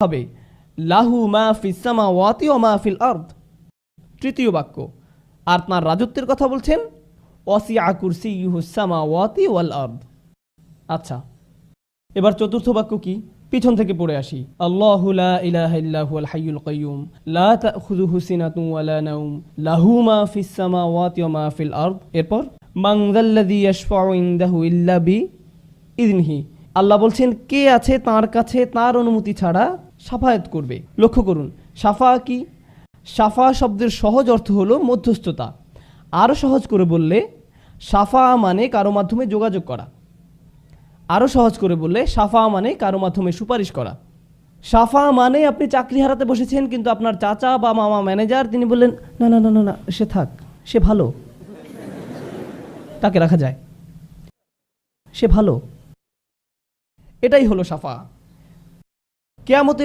হবে লাহু মা ফিস সামাওয়াতি ওয়া মা ফিল আরদ। তৃতীয় বাক্য, আর তার রাজত্বের কথা বলছেন ওয়াসিআ কুরসিয়ুহুস সামাওয়াতি ওয়াল আরদ। আচ্ছা, এবার চতুর্থ বাক্য কি, পিছন থেকে পড়ে আসি। আল্লাহু লা ইলাহা ইল্লা হুয়াল হাইয়ুল কাইয়্যুম লা তাখুযুহু সিনাতুন ওয়ালা নাওম লাহু মা ফিস সামাওয়াতি ওয়া মা ফিল আরদ। এরপর মান যাল্লাযী ইয়াশফাউ ইনদাহু ইল্লা বিইযনিহি। আল্লাহ বলছেন কে আছে তার কাছে তার অনুমতি ছাড়া শাফায়াত করবে। লক্ষ্য করুন, শাফা কি? শাফা শব্দের সহজ অর্থ হলো মধ্যস্থতা। আরও সহজ করে বললে শাফা মানে কারো মাধ্যমে যোগাযোগ করা। আরও সহজ করে বললে শাফা মানে কারো মাধ্যমে সুপারিশ করা। শাফা মানে আপনি চাকরি হারাতে বসেছেন, কিন্তু আপনার চাচা বা মামা ম্যানেজার, তিনি বললেন না না না না না, সে থাক, সে ভালো, তাকে রাখা যায়, সে ভালো। এটাই হলো শাফা। কিয়ামতের